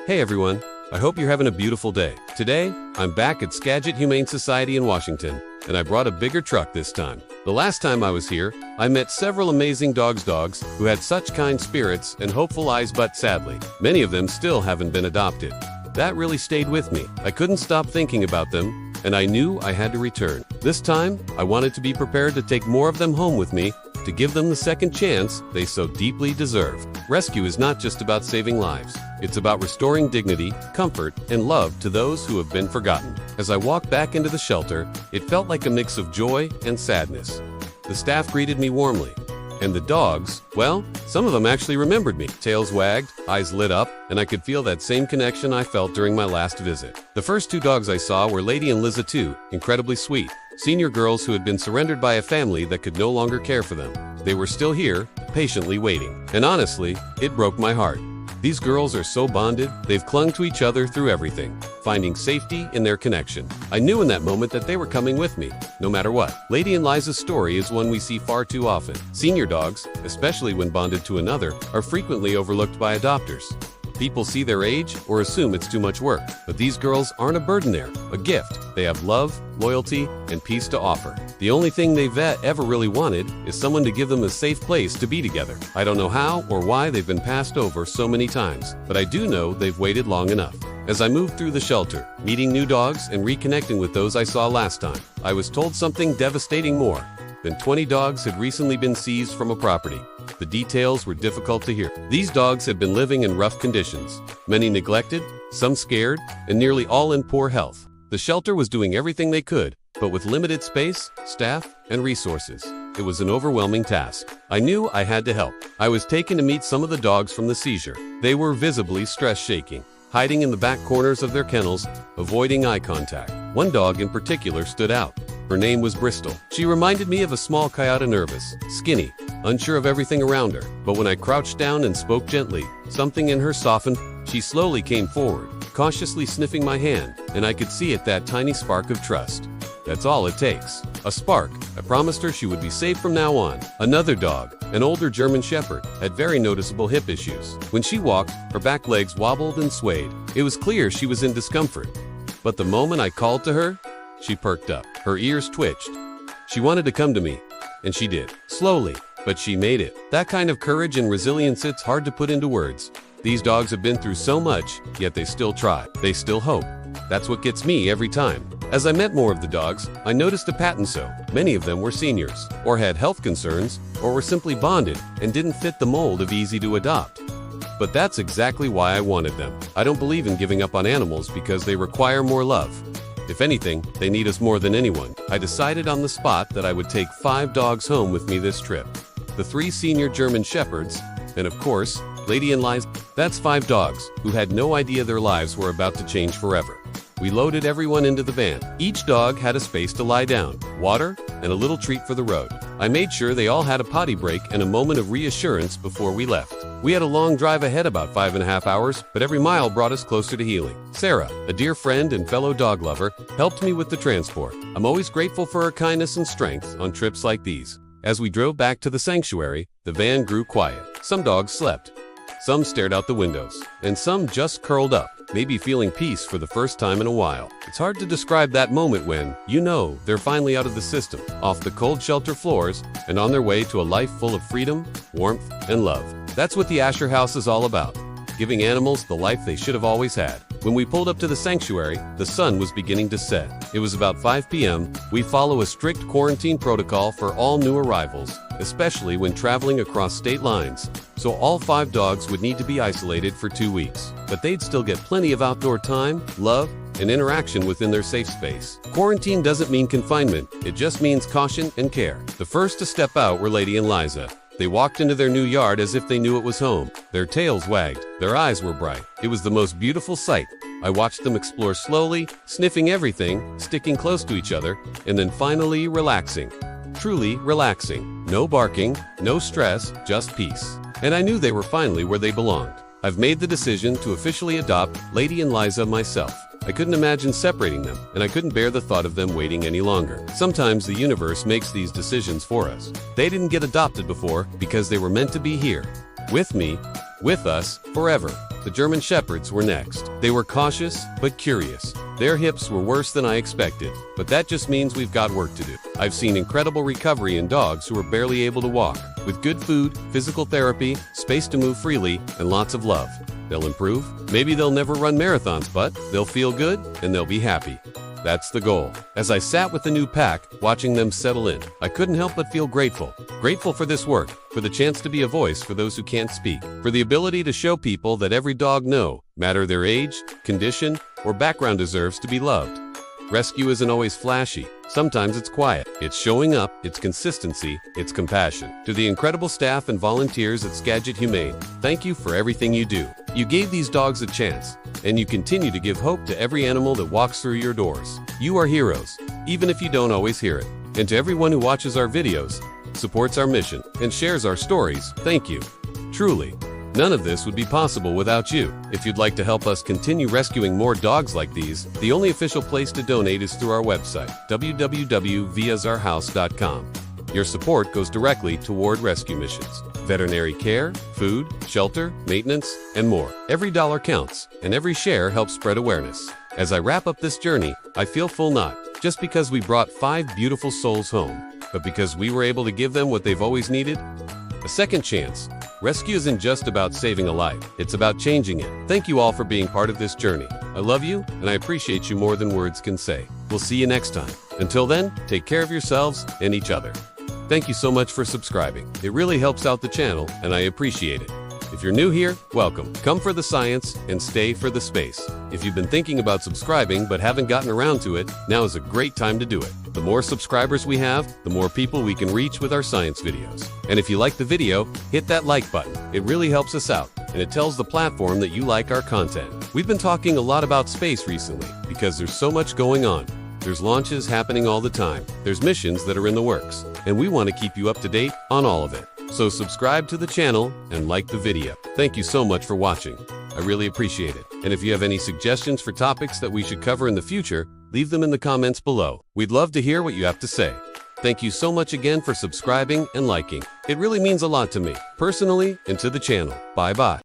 Hey everyone, I hope you're having a beautiful day. Today, I'm back at Skagit Humane Society in Washington, and I brought a bigger truck this time. The last time I was here, I met several amazing dogs who had such kind spirits and hopeful eyes, but sadly, many of them still haven't been adopted. That really stayed with me. I couldn't stop thinking about them, and I knew I had to return. This time, I wanted to be prepared to take more of them home with me, to give them the second chance they so deeply deserve. Rescue is not just about saving lives. It's about restoring dignity, comfort, and love to those who have been forgotten. As I walked back into the shelter, it felt like a mix of joy and sadness. The staff greeted me warmly. And the dogs, well, some of them actually remembered me. Tails wagged, eyes lit up, and I could feel that same connection I felt during my last visit. The first two dogs I saw were Lady and Liza too, incredibly sweet. Senior girls who had been surrendered by a family that could no longer care for them. They were still here, patiently waiting. And honestly, it broke my heart. These girls are so bonded, they've clung to each other through everything, finding safety in their connection. I knew in that moment that they were coming with me, no matter what. Lady and Liza's story is one we see far too often. Senior dogs, especially when bonded to another, are frequently overlooked by adopters. People see their age or assume it's too much work, but these girls aren't a burden, they're a gift. They have love, loyalty, and peace to offer. The only thing they've ever really wanted is someone to give them a safe place to be together. I don't know how or why they've been passed over so many times, but I do know they've waited long enough. As I moved through the shelter, meeting new dogs and reconnecting with those I saw last time, I was told something devastating more. Than 20 dogs had recently been seized from a property. The details were difficult to hear. These dogs had been living in rough conditions, many neglected, some scared, and nearly all in poor health. The shelter was doing everything they could, but with limited space, staff, and resources. It was an overwhelming task. I knew I had to help. I was taken to meet some of the dogs from the seizure. They were visibly stress-shaking, hiding in the back corners of their kennels, avoiding eye contact. One dog in particular stood out. Her name was Bristol. She reminded me of a small coyote, nervous, skinny, unsure of everything around her. But when I crouched down and spoke gently, something in her softened. She slowly came forward, cautiously sniffing my hand, and I could see it, that tiny spark of trust. That's all it takes. A spark. I promised her she would be safe from now on. Another dog, an older German Shepherd, had very noticeable hip issues. When she walked, her back legs wobbled and swayed. It was clear she was in discomfort. But the moment I called to her, she perked up. Her ears twitched. She wanted to come to me, and she did. Slowly, but she made it. That kind of courage and resilience, it's hard to put into words. These dogs have been through so much, yet they still try. They still hope. That's what gets me every time. As I met more of the dogs, I noticed a pattern. So many of them were seniors, or had health concerns, or were simply bonded and didn't fit the mold of easy to adopt. But that's exactly why I wanted them. I don't believe in giving up on animals because they require more love. If anything, they need us more than anyone. I decided on the spot that I would take 5 dogs home with me this trip. The 3 senior German Shepherds, and of course, Lady and Liza. That's 5 dogs who had no idea their lives were about to change forever. We loaded everyone into the van. Each dog had a space to lie down, water, and a little treat for the road. I made sure they all had a potty break and a moment of reassurance before we left. We had a long drive ahead, about 5.5 hours, but every mile brought us closer to healing. Sarah, a dear friend and fellow dog lover, helped me with the transport. I'm always grateful for her kindness and strength on trips like these. As we drove back to the sanctuary, the van grew quiet. Some dogs slept. Some stared out the windows, and some just curled up, maybe feeling peace for the first time in a while. It's hard to describe that moment when, you know, they're finally out of the system, off the cold shelter floors, and on their way to a life full of freedom, warmth, and love. That's what the Asher House is all about, giving animals the life they should have always had. When we pulled up to the sanctuary, the sun was beginning to set. It was about 5 p.m. We follow a strict quarantine protocol for all new arrivals, especially when traveling across state lines. So all 5 dogs would need to be isolated for 2 weeks. But they'd still get plenty of outdoor time, love, and interaction within their safe space. Quarantine doesn't mean confinement, it just means caution and care. The first to step out were Lady and Liza. They walked into their new yard as if they knew it was home. Their tails wagged, their eyes were bright. It was the most beautiful sight. I watched them explore slowly, sniffing everything, sticking close to each other, and then finally relaxing. Truly relaxing. No barking, no stress, just peace. And I knew they were finally where they belonged. I've made the decision to officially adopt Lady and Liza myself. I couldn't imagine separating them, and I couldn't bear the thought of them waiting any longer. Sometimes the universe makes these decisions for us. They didn't get adopted before because they were meant to be here, with me, with us, forever. The German Shepherds were next. They were cautious, but curious. Their hips were worse than I expected, but that just means we've got work to do. I've seen incredible recovery in dogs who are barely able to walk. With good food, physical therapy, space to move freely, and lots of love, they'll improve. Maybe they'll never run marathons, but they'll feel good and they'll be happy. That's the goal. As I sat with the new pack, watching them settle in, I couldn't help but feel grateful. Grateful for this work, for the chance to be a voice for those who can't speak, for the ability to show people that every dog, no matter their age, condition, or background, deserves to be loved. Rescue isn't always flashy. Sometimes it's quiet. It's showing up, it's consistency, it's compassion. To the incredible staff and volunteers at Skagit Humane, thank you for everything you do. You gave these dogs a chance, and you continue to give hope to every animal that walks through your doors. You are heroes, even if you don't always hear it. And to everyone who watches our videos, supports our mission, and shares our stories, thank you. Truly, none of this would be possible without you. If you'd like to help us continue rescuing more dogs like these, the only official place to donate is through our website, www.viasourhouse.com. Your support goes directly toward rescue missions, veterinary care, food, shelter, maintenance, and more. Every dollar counts, and every share helps spread awareness. As I wrap up this journey, I feel full, not just because we brought 5 beautiful souls home, but because we were able to give them what they've always needed: a second chance. Rescue isn't just about saving a life, it's about changing it. Thank you all for being part of this journey. I love you, and I appreciate you more than words can say. We'll see you next time. Until then, take care of yourselves and each other. Thank you so much for subscribing. It really helps out the channel, and I appreciate it. If you're new here, welcome. Come for the science and stay for the space. If you've been thinking about subscribing but haven't gotten around to it, now is a great time to do it. The more subscribers we have, the more people we can reach with our science videos. And if you like the video, hit that like button. It really helps us out, and it tells the platform that you like our content. We've been talking a lot about space recently because there's so much going on. There's launches happening all the time. There's missions that are in the works, and we want to keep you up to date on all of it. So subscribe to the channel and like the video. Thank you so much for watching. I really appreciate it. And if you have any suggestions for topics that we should cover in the future, leave them in the comments below. We'd love to hear what you have to say. Thank you so much again for subscribing and liking. It really means a lot to me, personally, and to the channel. Bye-bye.